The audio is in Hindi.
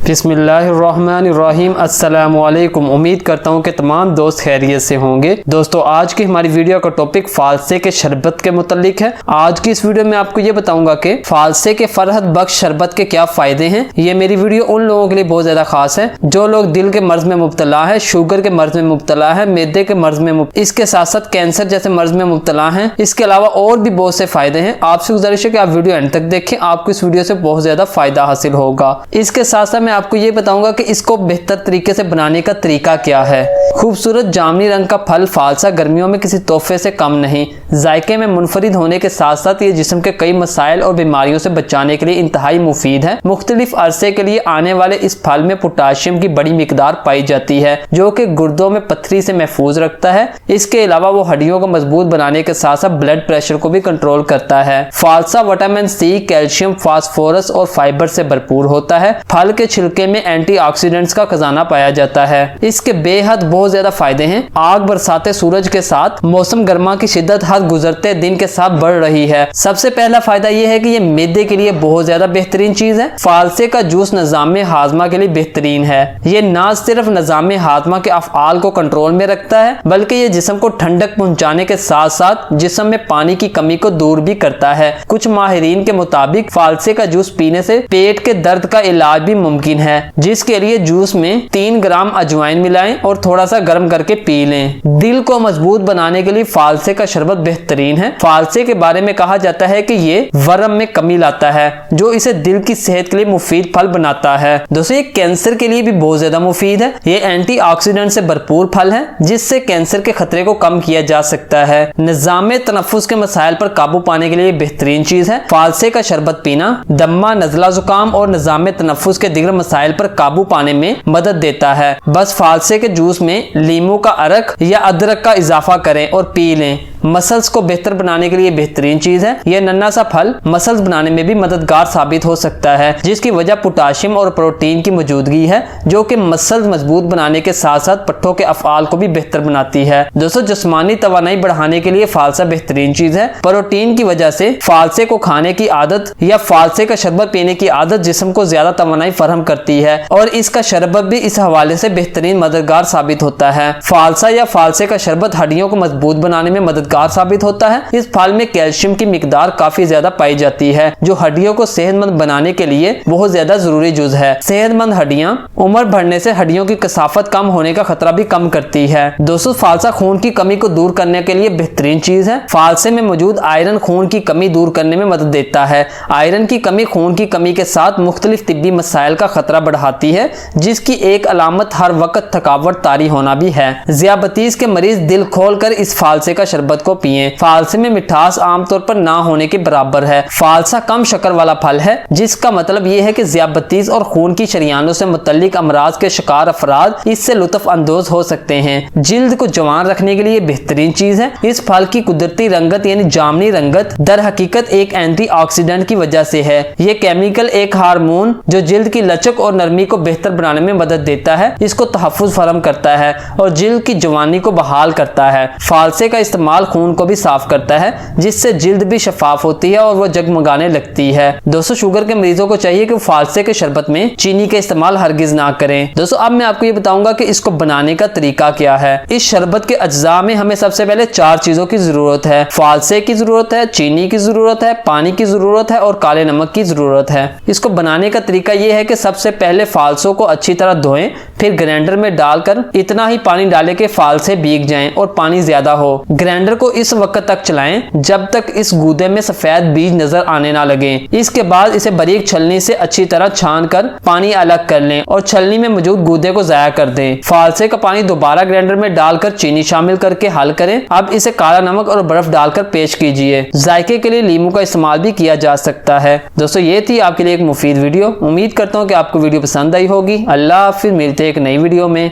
बिस्मिल्लाहिर्रहमानिर्रहीम। अस्सलामुअलैकुम। उम्मीद करता हूँ कि तमाम दोस्त खैरियत से होंगे। दोस्तों, आज की हमारी वीडियो का टॉपिक फालसे के शरबत के मुतालिक है। आज की इस वीडियो में आपको ये बताऊंगा कि फालसे के फरहत बख्श शरबत के क्या फायदे हैं। ये मेरी वीडियो उन लोगों के लिए बहुत ज्यादा खास है जो लोग दिल के मर्ज में मुब्तला है, शुगर के मर्ज में मुब्तला है, मैदे के मर्ज में इसके साथ साथ कैंसर जैसे मर्ज में मुब्तला है। इसके अलावा और भी बहुत से फायदे हैं। आपसे गुजारिश है कि आप वीडियो एंड तक देखें, आपको इस वीडियो से बहुत ज्यादा फायदा हासिल होगा। इसके साथ साथ मैं आपको ये बताऊंगा कि इसको बेहतर तरीके से बनाने का तरीका क्या है। खूबसूरत जामुनी रंग का फल फालसा गर्मियों में किसी तोहफे से कम नहीं। जायके में मुनफरिद होने के साथ साथ ये जिस्म के कई मसाइल और बीमारियों से बचाने के लिए इंतहाई मुफीद है। मुख्तलिफ अरसे के लिए आने वाले इस फल में पोटाशियम की बड़ी मिकदार पाई जाती है जो कि गुर्दों में पथरी से महफूज रखता है। इसके अलावा वो हड्डियों को मजबूत बनाने के साथ साथ ब्लड प्रेशर को भी कंट्रोल करता है। फालसा विटामिन सी, कैल्शियम, फास्फोरस और फाइबर से भरपूर होता है। फल के छिलके में एंटीऑक्सीडेंट्स का खजाना पाया जाता है। इसके बेहद बहुत ज्यादा फायदे हैं। आग बरसाते सूरज के साथ मौसम गर्मा की शिद्दत हद गुजरते दिन के साथ बढ़ रही है। सबसे पहला फायदा यह है कि ये मैदे के लिए बहुत ज्यादा बेहतरीन चीज है। फालसे का जूस निजाम हाजमा के लिए बेहतरीन है। ये ना सिर्फ निजाम हाजमा के अफआल को कंट्रोल में रखता है बल्कि ये जिस्म को ठंडक पहुंचाने के साथ साथ जिस्म में पानी की कमी को दूर भी करता है। कुछ माहिरीन के मुताबिक फालसे का जूस पीने से पेट के दर्द का इलाज भी मुमकिन है, जिसके लिए जूस में 3 ग्राम अजवाइन मिलाएं और थोड़ा सा गर्म करके पी लें। दिल को मजबूत बनाने के लिए फालसे का शरबत बेहतरीन है। फालसे के बारे में कहा जाता है कि ये वर्म में कमी लाता है जो इसे दिल की सेहत के लिए मुफीद फल बनाता है। दोस्तों, ये कैंसर के लिए भी बहुत ज्यादा मुफीद है। ये एंटीऑक्सीडेंट से भरपूर फल है जिससे कैंसर के खतरे को कम किया जा सकता है। निजाम तनफ्फुस के मसाइल पर काबू पाने के लिए बेहतरीन चीज है। फालसे का शरबत पीना दम्मा, नजला, जुकाम और निजाम तनफ्फुस के दीगर मसाइल पर काबू पाने में मदद देता है। बस फालसे के जूस में लीमू का अरक या अदरक का इजाफा करें और पी लें। मसल्स को बेहतर बनाने के लिए बेहतरीन चीज है। यह नन्हा सा फल मसल्स बनाने में भी मददगार साबित हो सकता है, जिसकी वजह पोटाशियम और प्रोटीन की मौजूदगी है जो कि मसल्स मजबूत बनाने के साथ साथ पट्टों के अफआल को भी बेहतर बनाती है। दोस्तों, जिस्मानी तवानाई बढ़ाने के लिए फालसा बेहतरीन चीज है। प्रोटीन की वजह से फालसे को खाने की आदत या फालसे का शरबत पीने की आदत जिस्म को ज्यादा तवानाई फराहम करती है और इसका शरबत भी इस हवाले से बेहतरीन मददगार साबित होता है। फालसा या फालसे का शरबत हड्डियों को मजबूत बनाने में मददगार साबित होता है। इस फल में कैल्शियम की मिकदार काफी ज्यादा पाई जाती है जो हड्डियों को सेहतमंद बनाने के लिए बहुत ज्यादा जरूरी जुज है। सेहतमंद हड्डियां उम्र बढ़ने से हड्डियों की कसाफत कम होने का खतरा भी कम करती है। दोस्तों, फालसा खून की कमी को दूर करने के लिए बेहतरीन चीज है। फालसे में मौजूद आयरन खून की कमी दूर करने में मदद देता है। आयरन की कमी खून की कमी के साथ मुख्तलिफ तिब्बी मसाइल का खतरा बढ़ाती है, जिसकी एक अलामत हर वक्त थकावट तारी होना भी है। ज़ियाबतीस के मरीज दिल खोल कर इस फालसे का शरबत को पिएं। फालसे में मिठास आमतौर पर ना होने के बराबर है। फालसा कम शक्कर वाला फल है, जिसका मतलब यह है कि ज़ियाबतीस और खून की शरियानों से मुतल्लिक अमराज के शिकार अफराद इससे लुत्फ अंदोज हो सकते हैं। जिल्द को जवान रखने के लिए बेहतरीन चीज है। इस फल की कुदरती रंगत यानी जामनी रंगत दर हकीकत एक एंटीऑक्सीडेंट की वजह से है। ये केमिकल एक हार्मोन जो जिल्द की लचक और नरमी को बेहतर बनाने में मदद देता है, इसको तहफ्फुज फराहम करता है और जिल्द की जवानी को बहाल करता है। फालसे का इस्तेमाल खून को भी साफ करता है जिससे जिल्द भी शफाफ होती है और वो जगमगाने लगती है। दोस्तों, शुगर के मरीजों को चाहिए कि फालसे के शरबत में चीनी का इस्तेमाल हरगिज ना करें। दोस्तों, अब मैं आपको ये बताऊंगा कि इसको बनाने का तरीका क्या है। इस शरबत के अज्जा में हमें सबसे पहले 4 चीजों की जरूरत है। फालसे की जरूरत है, चीनी की जरूरत है, पानी की जरूरत है और काले नमक की जरूरत है। इसको बनाने का तरीका यह है कि सबसे पहले फालसों को अच्छी तरह धोएं, फिर ग्राइंडर में डालकर इतना ही पानी डालें कि फालसे भीग जाएं और पानी ज्यादा हो। ग्राइंडर को इस वक्त तक चलाएं जब तक इस गूदे में सफेद बीज नजर आने ना लगे। इसके बाद इसे बारीक छलनी से अच्छी तरह छान कर पानी अलग कर लें और छलनी में मौजूद गूदे को जाया कर दें। फालसे का पानी दोबारा ग्राइंडर में डालकर चीनी शामिल करके हल करें। अब इसे काला नमक और बर्फ डालकर पेश कीजिए। जायके के लिए लीमू का इस्तेमाल भी किया जा सकता है। दोस्तों, ये थी आपके लिए एक मुफीद वीडियो। उम्मीद करता हूँ कि आपको वीडियो पसंद आई होगी। अल्लाह हाफिज़, मिलते हैं एक नई वीडियो में।